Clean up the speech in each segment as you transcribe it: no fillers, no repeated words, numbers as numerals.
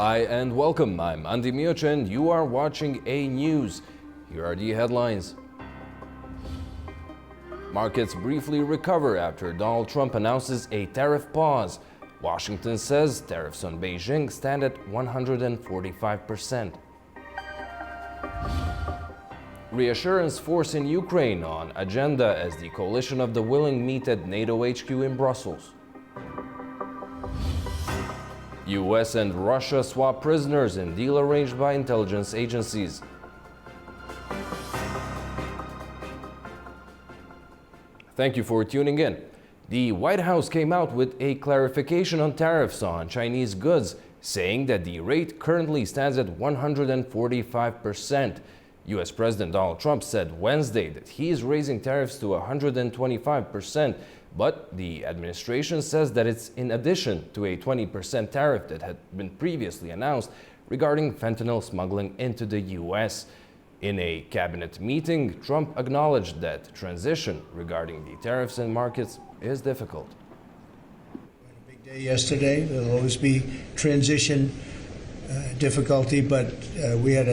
Hi and welcome. I'm Andy Mioch and you are watching A News. Here are the headlines. Markets briefly recover after Donald Trump announces a tariff pause. Washington says tariffs on Beijing stand at 145%. Reassurance force in Ukraine on agenda as the coalition of the willing meet at NATO HQ in Brussels. US and Russia swap prisoners in deal arranged by intelligence agencies. Thank you for tuning in. The White House came out with a clarification on tariffs on Chinese goods, saying that the rate currently stands at 145%. US President Donald Trump said Wednesday that he is raising tariffs to 125%, but the administration says that it's in addition to a 20% tariff that had been previously announced regarding fentanyl smuggling into the US. In a cabinet meeting, Trump acknowledged that transition regarding the tariffs and markets is difficult. A big day yesterday. There'll always be transition difficulty, but we had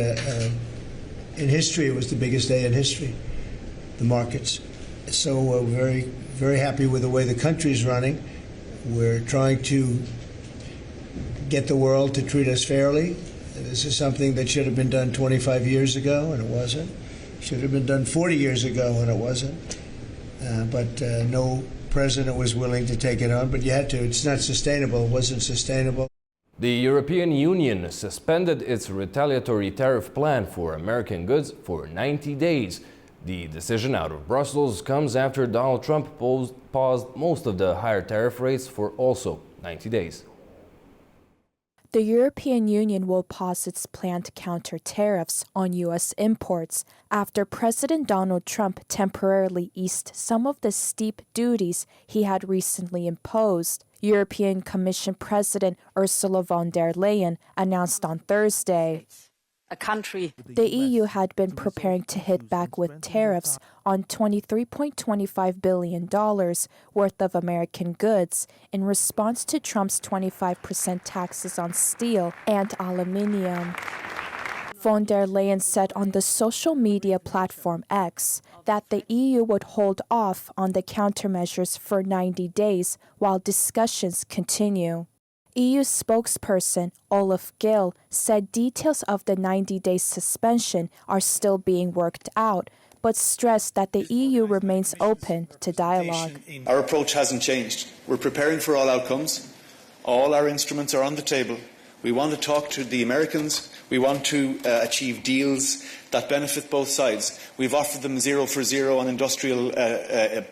in history, it was the biggest day in history, the markets. So we're very happy with the way the country is running. We're trying to get the world to treat us fairly. This is something that should have been done 25 years ago, and it wasn't. Should have been done 40 years ago, and it wasn't. But no president was willing to take it on, but you had to. It's not sustainable. It wasn't sustainable. The European Union suspended its retaliatory tariff plan for American goods for 90 days. The decision out of Brussels comes after Donald Trump paused most of the higher tariff rates for also 90 days. The European Union will pause its planned counter tariffs on U.S. imports after President Donald Trump temporarily eased some of the steep duties he had recently imposed. European Commission President Ursula von der Leyen announced on Thursday. The EU had been preparing to hit back with tariffs on $23.25 billion worth of American goods in response to Trump's 25% taxes on steel and aluminium. Von der Leyen said on the social media platform X that the EU would hold off on the countermeasures for 90 days while discussions continue. EU spokesperson Olaf Gill said details of the 90-day suspension are still being worked out, but stressed that the EU remains open to dialogue. Our approach hasn't changed. We're preparing for all outcomes. All our instruments are on the table. We want to talk to the Americans. We want to achieve deals that benefit both sides. We've offered them 0 for 0 on industrial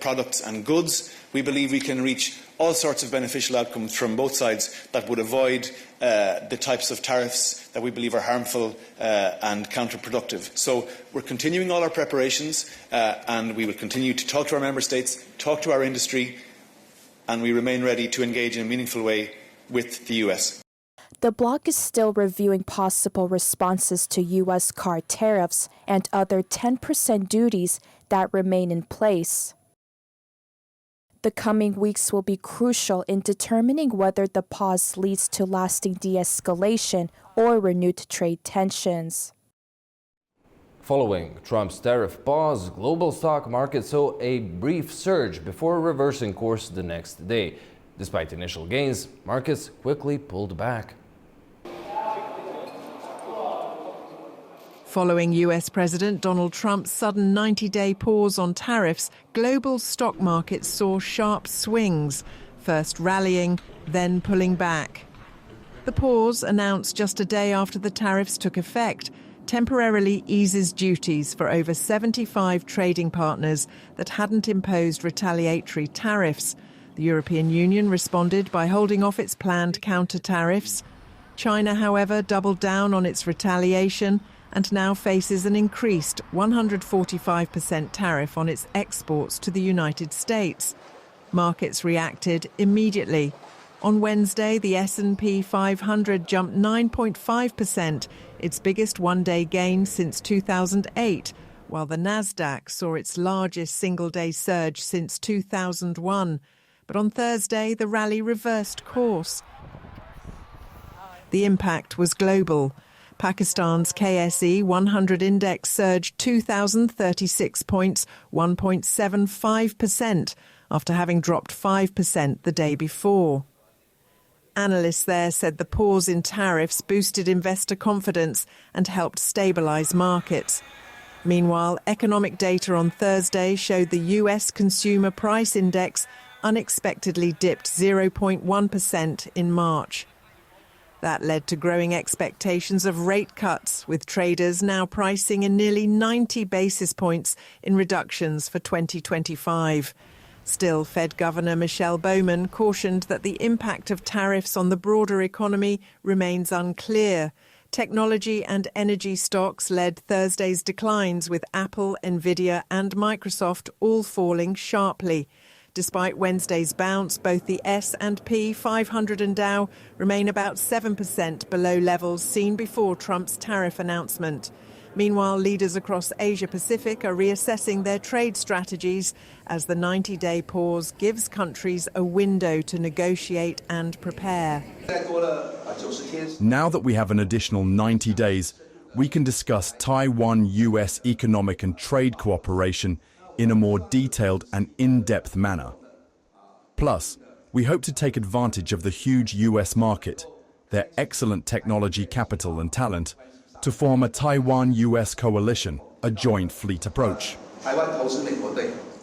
products and goods. We believe we can reach all sorts of beneficial outcomes from both sides that would avoid the types of tariffs that we believe are harmful and counterproductive. So we're continuing all our preparations and we will continue to talk to our member states, talk to our industry, and we remain ready to engage in a meaningful way with the US. The bloc is still reviewing possible responses to U.S. car tariffs and other 10% duties that remain in place. The coming weeks will be crucial in determining whether the pause leads to lasting de-escalation or renewed trade tensions. Following Trump's tariff pause, global stock markets saw a brief surge before reversing course the next day. Despite initial gains, markets quickly pulled back. Following US President Donald Trump's sudden 90-day pause on tariffs, global stock markets saw sharp swings, first rallying, then pulling back. The pause, announced just a day after the tariffs took effect, temporarily eases duties for over 75 trading partners that hadn't imposed retaliatory tariffs. The European Union responded by holding off its planned counter-tariffs. China, however, doubled down on its retaliation and now faces an increased 145% tariff on its exports to the United States. Markets reacted immediately. On Wednesday, the S&P 500 jumped 9.5%, its biggest one-day gain since 2008, while the Nasdaq saw its largest single-day surge since 2001. But on Thursday, the rally reversed course. The impact was global. Pakistan's KSE 100 index surged 2,036 points, 1.75%, after having dropped 5% the day before. Analysts there said the pause in tariffs boosted investor confidence and helped stabilise markets. Meanwhile, economic data on Thursday showed the US Consumer Price Index unexpectedly dipped 0.1% in March. That led to growing expectations of rate cuts, with traders now pricing in nearly 90 basis points in reductions for 2025. Still, Fed Governor Michelle Bowman cautioned that the impact of tariffs on the broader economy remains unclear. Technology and energy stocks led Thursday's declines, with Apple, Nvidia and Microsoft all falling sharply. Despite Wednesday's bounce, both the S&P 500 and Dow remain about 7% below levels seen before Trump's tariff announcement. Meanwhile, leaders across Asia-Pacific are reassessing their trade strategies as the 90-day pause gives countries a window to negotiate and prepare. Now that we have an additional 90 days, we can discuss Taiwan-US economic and trade cooperation in a more detailed and in-depth manner. Plus, we hope to take advantage of the huge US market, their excellent technology capital and talent, to form a Taiwan-US coalition, a joint fleet approach.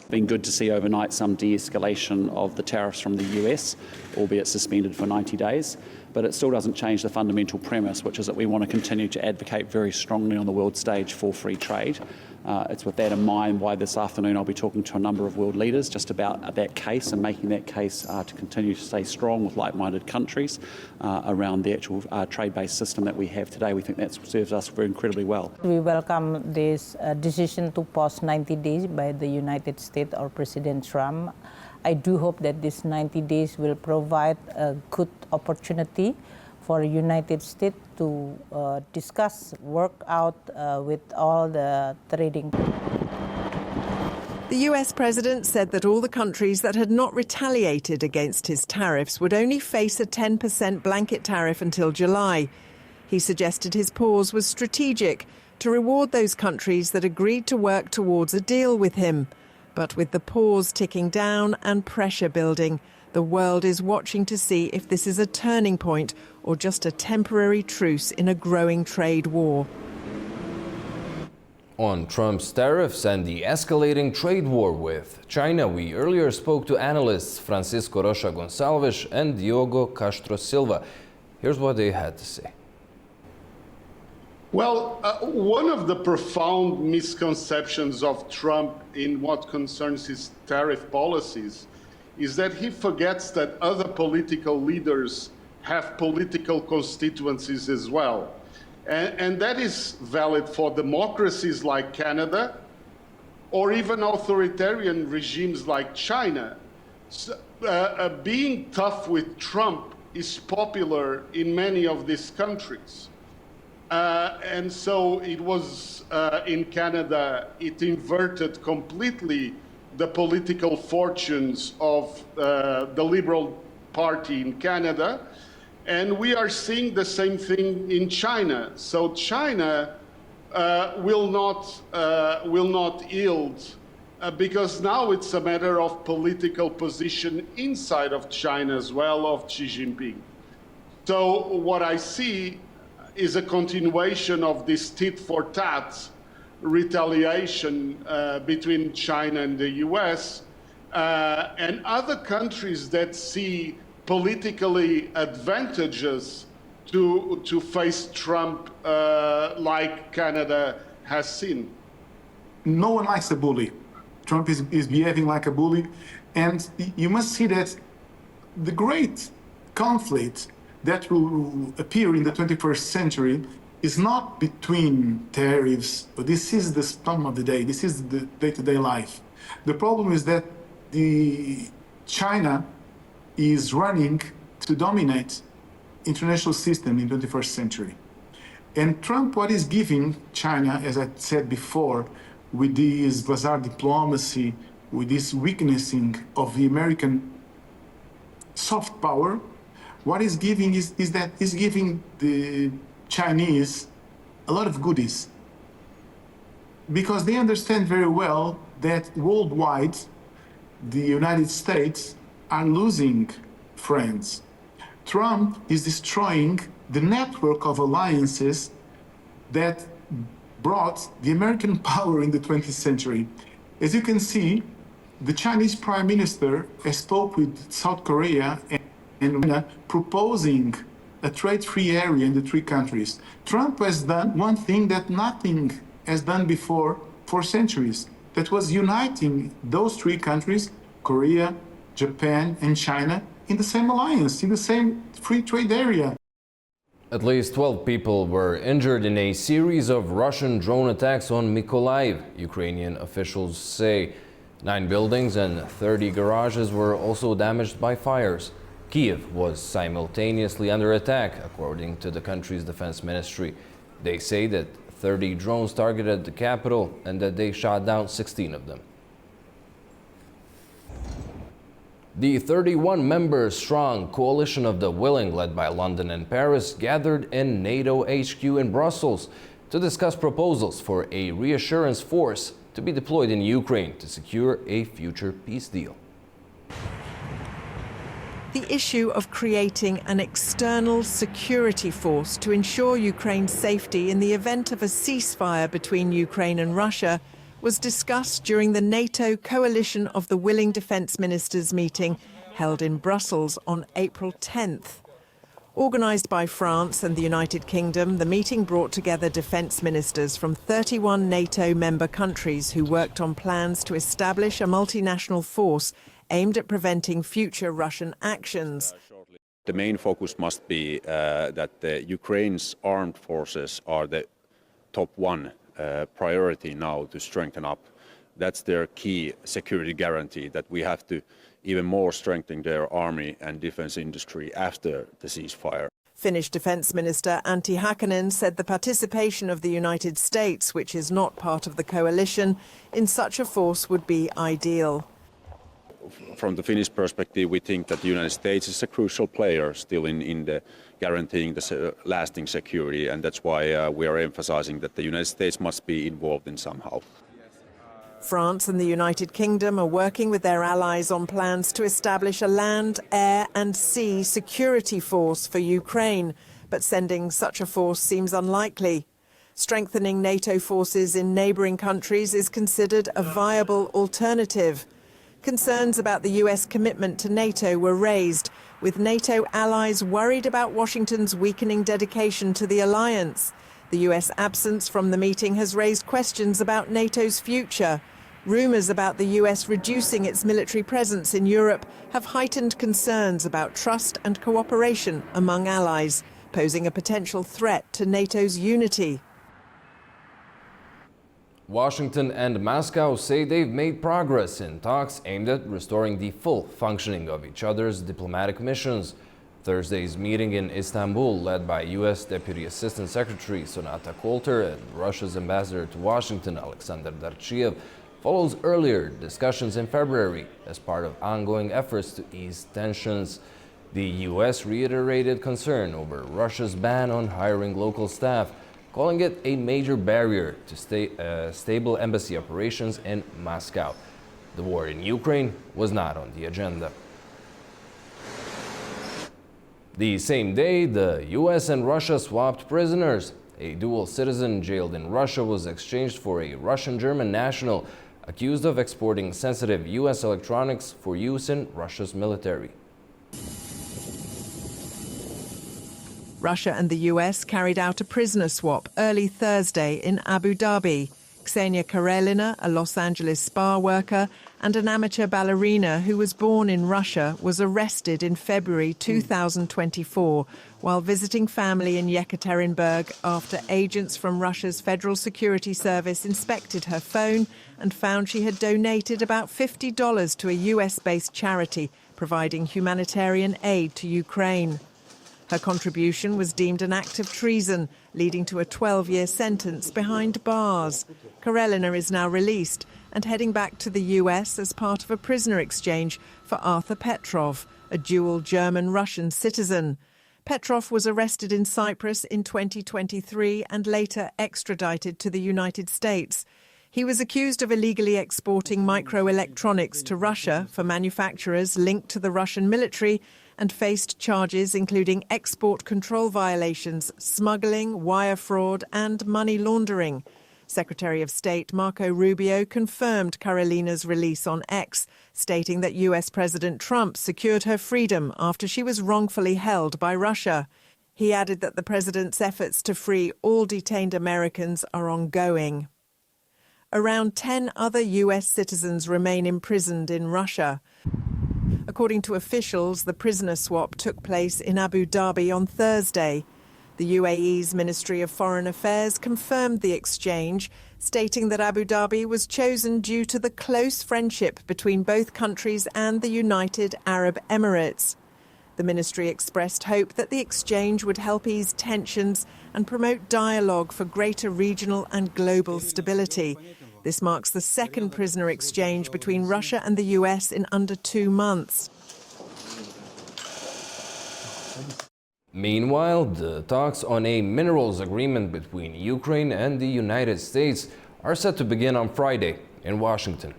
Been good to see overnight some de-escalation of the tariffs from the US, albeit suspended for 90 days. But it still doesn't change the fundamental premise, which is that we want to continue to advocate very strongly on the world stage for free trade. It's with that in mind why this afternoon I'll be talking to a number of world leaders just about that case and making that case to continue to stay strong with like-minded countries around the actual trade-based system that we have today. We think that serves us very incredibly well. We welcome this decision to pause 90 days by the United States or President Trump. I do hope that this 90 days will provide a good opportunity for the United States to discuss, work out with all the trading. The US president said that all the countries that had not retaliated against his tariffs would only face a 10% blanket tariff until July. He suggested his pause was strategic to reward those countries that agreed to work towards a deal with him. But with the pause ticking down and pressure building, the world is watching to see if this is a turning point or just a temporary truce in a growing trade war. On Trump's tariffs and the escalating trade war with China, we earlier spoke to analysts Francisco Rocha Gonçalves and Diogo Castro Silva. Here's what they had to say. Well, one of the profound misconceptions of Trump in what concerns his tariff policies is that he forgets that other political leaders have political constituencies as well. And that is valid for democracies like Canada or even authoritarian regimes like China. So, being tough with Trump is popular in many of these countries. And so it was in Canada, it inverted completely the political fortunes of the Liberal Party in Canada. And we are seeing the same thing in China. So China will not yield because now it's a matter of political position inside of China as well, of Xi Jinping. So what I see is a continuation of this tit-for-tat retaliation between China and the US and other countries that see politically advantageous to face Trump like Canada has seen. No one likes a bully. Trump is behaving like a bully. And you must see that the great conflict that will appear in the 21st century is not between tariffs, but this is the storm of the day. This is the day-to-day life. The problem is that China is running to dominate international system in 21st century. And Trump, what is giving China, as I said before, with this bazaar diplomacy, with this weaknessing of the American soft power, what he's giving is that he's giving the Chinese a lot of goodies, because they understand very well that worldwide the United States are losing friends. Trump is destroying the network of alliances that brought the American power in the 20th century. As you can see, the Chinese Prime Minister spoke with South Korea and China, proposing a trade-free area in the three countries. Trump has done one thing that nothing has done before for centuries. That was uniting those three countries, Korea, Japan, and China, in the same alliance, in the same free trade area. At least 12 people were injured in a series of Russian drone attacks on Mykolaiv, Ukrainian officials say. 9 buildings and 30 garages were also damaged by fires. Kiev was simultaneously under attack, according to the country's defense ministry. They say that 30 drones targeted the capital and that they shot down 16 of them. The 31-member-strong coalition of the willing, led by London and Paris, gathered in NATO HQ in Brussels to discuss proposals for a reassurance force to be deployed in Ukraine to secure a future peace deal. The issue of creating an external security force to ensure Ukraine's safety in the event of a ceasefire between Ukraine and Russia was discussed during the NATO Coalition of the Willing Defence Ministers meeting held in Brussels on April 10th. Organised by France and the United Kingdom, the meeting brought together defence ministers from 31 NATO member countries who worked on plans to establish a multinational force aimed at preventing future Russian actions. The main focus must be that Ukraine's armed forces are the top one priority now to strengthen up. That's their key security guarantee, that we have to even more strengthen their army and defense industry after the ceasefire. Finnish Defence Minister Antti Häkkänen said the participation of the United States, which is not part of the coalition, in such a force would be ideal. From the Finnish perspective, we think that the United States is a crucial player still in the guaranteeing the lasting security, and that's why we are emphasizing that the United States must be involved in somehow. France and the United Kingdom are working with their allies on plans to establish a land, air and sea security force for Ukraine, but sending such a force seems unlikely. Strengthening NATO forces in neighbouring countries is considered a viable alternative. Concerns about the US commitment to NATO were raised, with NATO allies worried about Washington's weakening dedication to the alliance. The US absence from the meeting has raised questions about NATO's future. Rumours about the US reducing its military presence in Europe have heightened concerns about trust and cooperation among allies, posing a potential threat to NATO's unity. Washington and Moscow say they've made progress in talks aimed at restoring the full functioning of each other's diplomatic missions. Thursday's meeting in Istanbul, led by U.S. Deputy Assistant Secretary Sonata Coulter and Russia's ambassador to Washington, Alexander Darchiev, follows earlier discussions in February as part of ongoing efforts to ease tensions. The U.S. reiterated concern over Russia's ban on hiring local staff, calling it a major barrier to stable embassy operations in Moscow. The war in Ukraine was not on the agenda. The same day, the US and Russia swapped prisoners. A dual citizen jailed in Russia was exchanged for a Russian-German national accused of exporting sensitive US electronics for use in Russia's military. Russia and the US carried out a prisoner swap early Thursday in Abu Dhabi. Ksenia Karelina, a Los Angeles spa worker, and an amateur ballerina who was born in Russia, was arrested in February 2024 while visiting family in Yekaterinburg after agents from Russia's Federal Security Service inspected her phone and found she had donated about $50 to a US-based charity providing humanitarian aid to Ukraine. Her contribution was deemed an act of treason, leading to a 12-year sentence behind bars. Karelina is now released and heading back to the US as part of a prisoner exchange for Arthur Petrov, a dual German-Russian citizen. Petrov was arrested in Cyprus in 2023 and later extradited to the United States. He was accused of illegally exporting microelectronics to Russia for manufacturers linked to the Russian military and faced charges including export control violations, smuggling, wire fraud and money laundering. Secretary of State Marco Rubio confirmed Karolina's release on X, stating that US President Trump secured her freedom after she was wrongfully held by Russia. He added that the president's efforts to free all detained Americans are ongoing. Around 10 other US citizens remain imprisoned in Russia. According to officials, the prisoner swap took place in Abu Dhabi on Thursday. The UAE's Ministry of Foreign Affairs confirmed the exchange, stating that Abu Dhabi was chosen due to the close friendship between both countries and the United Arab Emirates. The ministry expressed hope that the exchange would help ease tensions and promote dialogue for greater regional and global stability. This marks the second prisoner exchange between Russia and the US in under 2 months. Meanwhile, the talks on a minerals agreement between Ukraine and the United States are set to begin on Friday in Washington.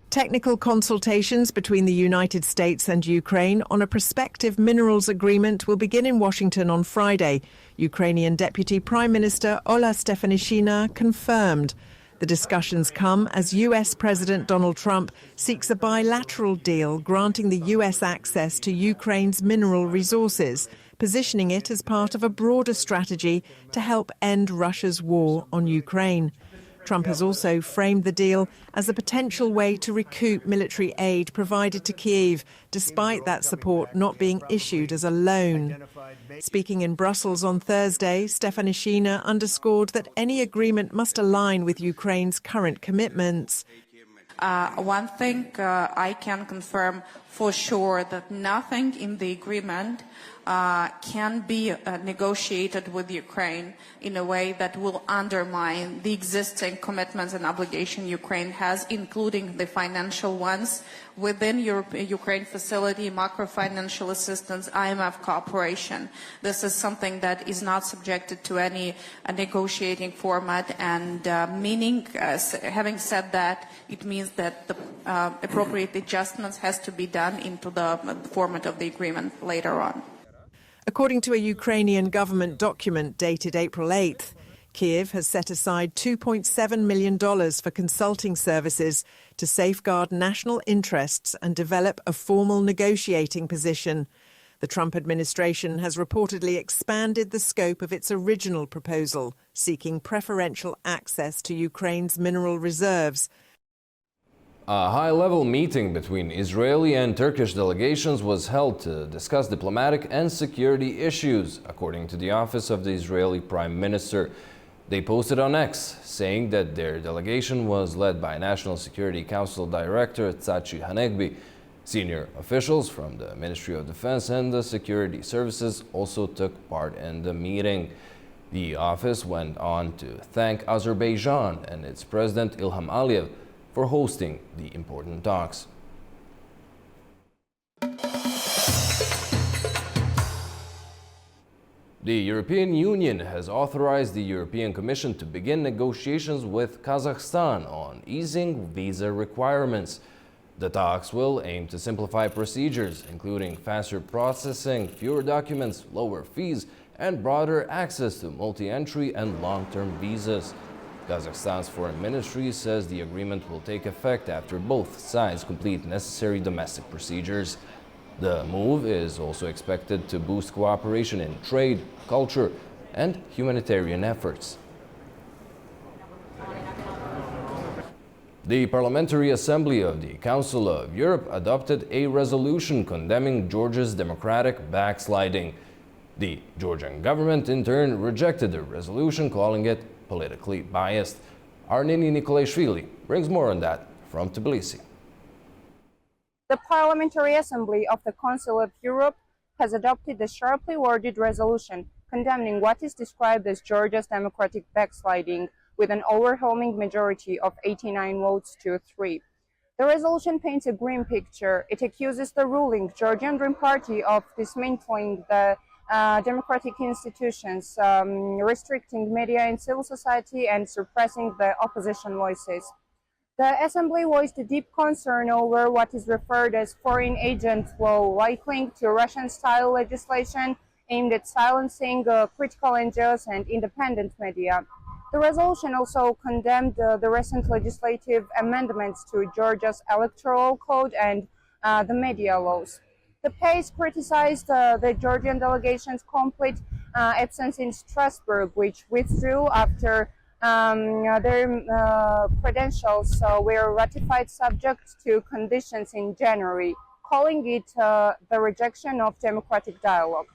Technical consultations between the United States and Ukraine on a prospective minerals agreement will begin in Washington on Friday. Ukrainian Deputy Prime Minister Ola Stefanishina confirmed. The discussions come as US President Donald Trump seeks a bilateral deal granting the US access to Ukraine's mineral resources, positioning it as part of a broader strategy to help end Russia's war on Ukraine. Trump has also framed the deal as a potential way to recoup military aid provided to Kyiv, despite that support not being issued as a loan. Speaking in Brussels on Thursday, Stefanishina underscored that any agreement must align with Ukraine's current commitments. One thing I can confirm for sure that nothing in the agreement can be negotiated with Ukraine in a way that will undermine the existing commitments and obligations Ukraine has, including the financial ones within Ukraine facility, macro-financial assistance, IMF cooperation. This is something that is not subjected to any negotiating format, and having said that, it means that the appropriate adjustments has to be done into the format of the agreement later on. According to a Ukrainian government document dated April 8th, Kyiv has set aside $2.7 million for consulting services to safeguard national interests and develop a formal negotiating position. The Trump administration has reportedly expanded the scope of its original proposal, seeking preferential access to Ukraine's mineral reserves. A high-level meeting between Israeli and Turkish delegations was held to discuss diplomatic and security issues, according to the office of the Israeli Prime Minister. They posted on X, saying that their delegation was led by National Security Council Director Tsachi Hanegbi. Senior officials from the Ministry of Defense and the Security Services also took part in the meeting. The office went on to thank Azerbaijan and its President Ilham Aliyev for hosting the important talks. The European Union has authorized the European Commission to begin negotiations with Kazakhstan on easing visa requirements. The talks will aim to simplify procedures, including faster processing, fewer documents, lower fees, and broader access to multi-entry and long-term visas. Kazakhstan's foreign ministry says the agreement will take effect after both sides complete necessary domestic procedures. The move is also expected to boost cooperation in trade, culture, and humanitarian efforts. The Parliamentary Assembly of the Council of Europe adopted a resolution condemning Georgia's democratic backsliding. The Georgian government, in turn, rejected the resolution, calling it politically biased. Arnini Nikolaishvili brings more on that from Tbilisi. The Parliamentary Assembly of the Council of Europe has adopted a sharply worded resolution condemning what is described as Georgia's democratic backsliding with an overwhelming majority of 89 votes to 3. The resolution paints a grim picture. It accuses the ruling Georgian Dream Party of dismantling the democratic institutions, restricting media and civil society, and suppressing the opposition voices. The Assembly voiced a deep concern over what is referred as foreign agent law, likely to Russian-style legislation aimed at silencing critical NGOs and independent media. The resolution also condemned the recent legislative amendments to Georgia's electoral code and the media laws. The PACE criticized the Georgian delegation's complete absence in Strasbourg, which withdrew after their credentials were ratified subject to conditions in January, calling it the rejection of democratic dialogue.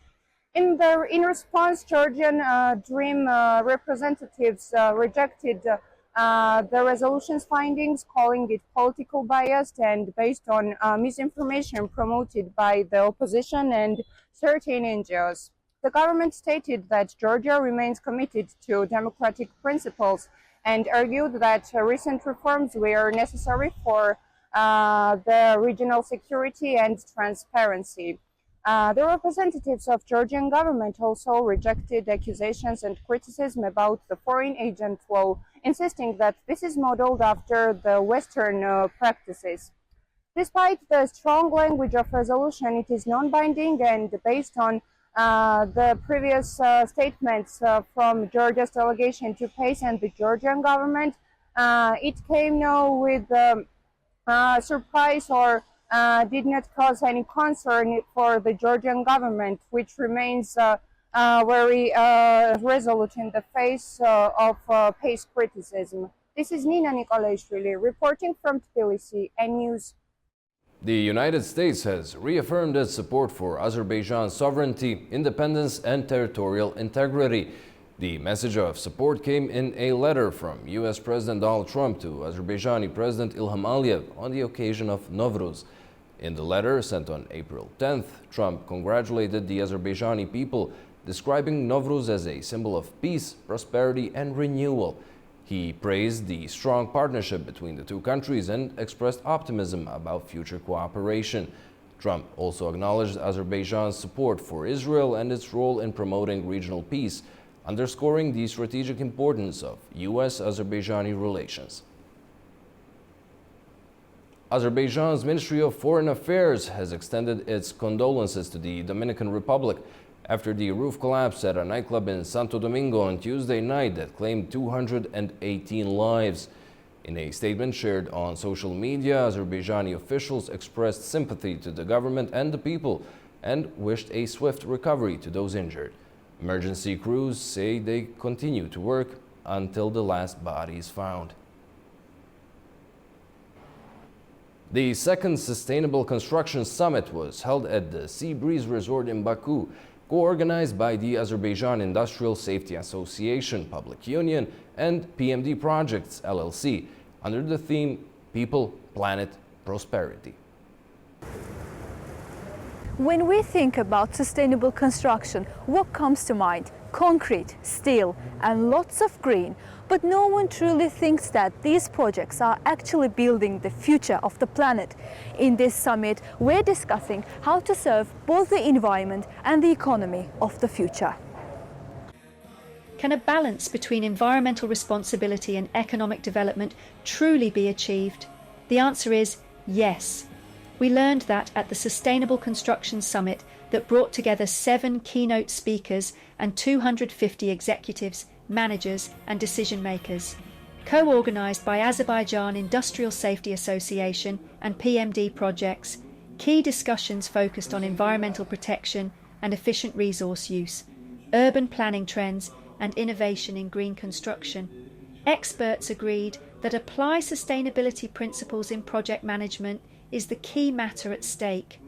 In response, Georgian Dream representatives rejected the resolution's findings, calling it political biased and based on misinformation promoted by the opposition and certain NGOs. The government stated that Georgia remains committed to democratic principles and argued that recent reforms were necessary for the regional security and transparency. The representatives of Georgian government also rejected accusations and criticism about the foreign agent law, insisting that this is modeled after the Western practices. Despite the strong language of resolution, it is non-binding and based on the previous statements from Georgia's delegation to PACE and the Georgian government. It came now with surprise or did not cause any concern for the Georgian government, which remains very resolute in the face of PACE criticism. This is Nina Nikolaishvili reporting from Tbilisi, News. The United States has reaffirmed its support for Azerbaijan's sovereignty, independence, and territorial integrity. The message of support came in a letter from U.S. President Donald Trump to Azerbaijani President Ilham Aliyev on the occasion of Nowruz. In the letter sent on April 10th, Trump congratulated the Azerbaijani people, describing Nowruz as a symbol of peace, prosperity, and renewal. He praised the strong partnership between the two countries and expressed optimism about future cooperation. Trump also acknowledged Azerbaijan's support for Israel and its role in promoting regional peace, underscoring the strategic importance of U.S.-Azerbaijani relations. Azerbaijan's Ministry of Foreign Affairs has extended its condolences to the Dominican Republic after the roof collapse at a nightclub in Santo Domingo on Tuesday night that claimed 218 lives. In a statement shared on social media, Azerbaijani officials expressed sympathy to the government and the people and wished a swift recovery to those injured. Emergency crews say they continue to work until the last body is found. The second Sustainable Construction Summit was held at the Sea Breeze Resort in Baku, co-organized by the Azerbaijan Industrial Safety Association, Public Union, and PMD Projects, LLC, under the theme People, Planet, Prosperity. When we think about sustainable construction, what comes to mind? Concrete, steel, and lots of green. But no one truly thinks that these projects are actually building the future of the planet. In this summit, we're discussing how to serve both the environment and the economy of the future. Can a balance between environmental responsibility and economic development truly be achieved? The answer is yes. We learned that at the Sustainable Construction Summit that brought together 7 keynote speakers and 250 executives, managers and decision makers. Co-organised by Azerbaijan Industrial Safety Association and PMD Projects, key discussions focused on environmental protection and efficient resource use, urban planning trends and innovation in green construction. Experts agreed that apply sustainability principles in project management is the key matter at stake.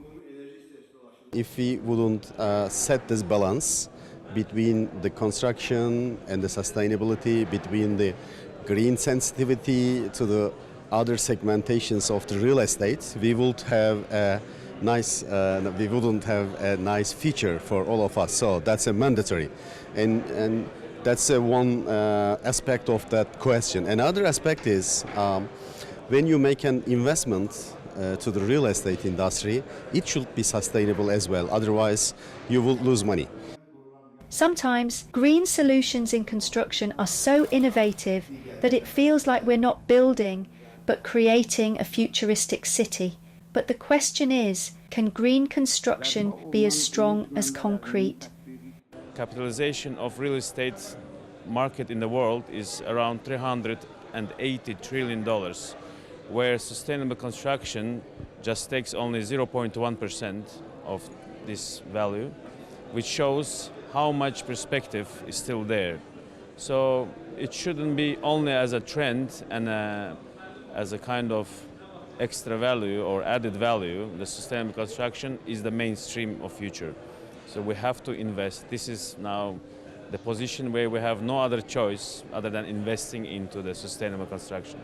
If we wouldn't set this balance between the construction and the sustainability, between the green sensitivity to the other segmentations of the real estate, we would have a nice, we wouldn't have a nice future for all of us. So that's a mandatory, and that's one aspect of that question. Another aspect is when you make an investment to the real estate industry, it should be sustainable as well. Otherwise, you will lose money. Sometimes green solutions in construction are so innovative that it feels like we're not building but creating a futuristic city. But the question is, can green construction be as strong as concrete? Capitalization of real estate market in the world is around $380 trillion, where sustainable construction just takes only 0.1% of this value, which shows how much perspective is still there. So it shouldn't be only as a trend and as a kind of extra value or added value. The sustainable construction is the mainstream of future. So we have to invest. This is now the position where we have no other choice other than investing into the sustainable construction.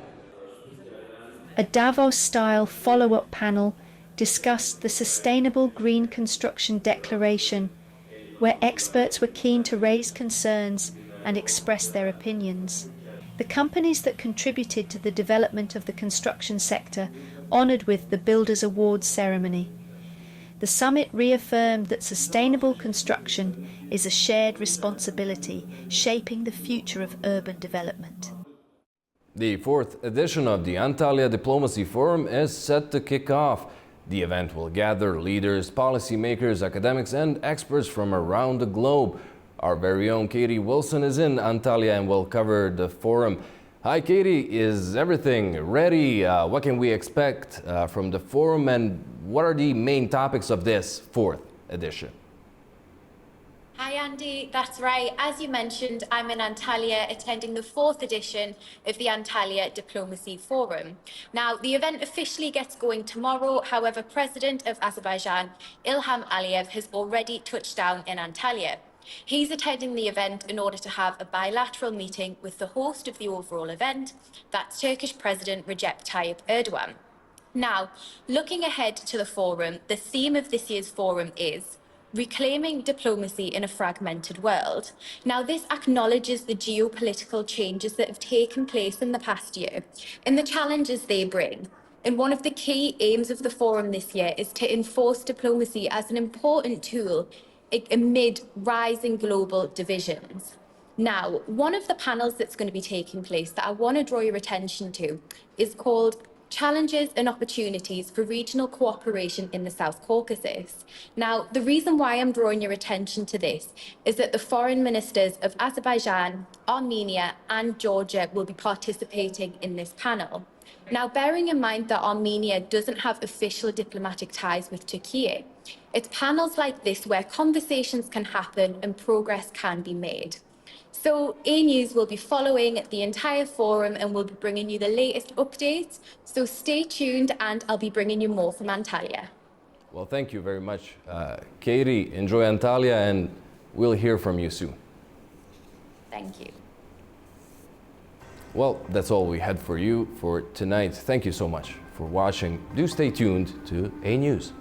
A Davos-style follow-up panel discussed the Sustainable Green Construction Declaration, where experts were keen to raise concerns and express their opinions. The companies that contributed to the development of the construction sector honoured with the Builders' Awards ceremony. The summit reaffirmed that sustainable construction is a shared responsibility, shaping the future of urban development. The fourth edition of the Antalya Diplomacy Forum is set to kick off. The event will gather leaders, policymakers, academics, and experts from around the globe. Our very own Katie Wilson is in Antalya and will cover the forum. Hi Katie, is everything ready? What can we expect from the forum, and what are the main topics of this fourth edition? Hi Andy, that's right. As you mentioned, I'm in Antalya attending the fourth edition of the Antalya Diplomacy Forum. Now, the event officially gets going tomorrow. However, President of Azerbaijan, Ilham Aliyev, has already touched down in Antalya. He's attending the event in order to have a bilateral meeting with the host of the overall event, that's Turkish President Recep Tayyip Erdogan. Now, looking ahead to the forum, the theme of this year's forum is Reclaiming Diplomacy in a Fragmented World. Now, this acknowledges the geopolitical changes that have taken place in the past year and the challenges they bring. And one of the key aims of the forum this year is to enforce diplomacy as an important tool amid rising global divisions. Now, one of the panels that's going to be taking place that I want to draw your attention to is called Challenges and Opportunities for Regional Cooperation in the South Caucasus. Now, the reason why I'm drawing your attention to this is that the foreign ministers of Azerbaijan, Armenia, and Georgia will be participating in this panel. Now, bearing in mind that Armenia doesn't have official diplomatic ties with Turkey, it's panels like this where conversations can happen and progress can be made. So A News will be following the entire forum and we'll be bringing you the latest updates. So stay tuned and I'll be bringing you more from Antalya. Well, thank you very much, Katie. Enjoy Antalya and we'll hear from you soon. Thank you. Well, that's all we had for you for tonight. Thank you so much for watching. Do stay tuned to A News.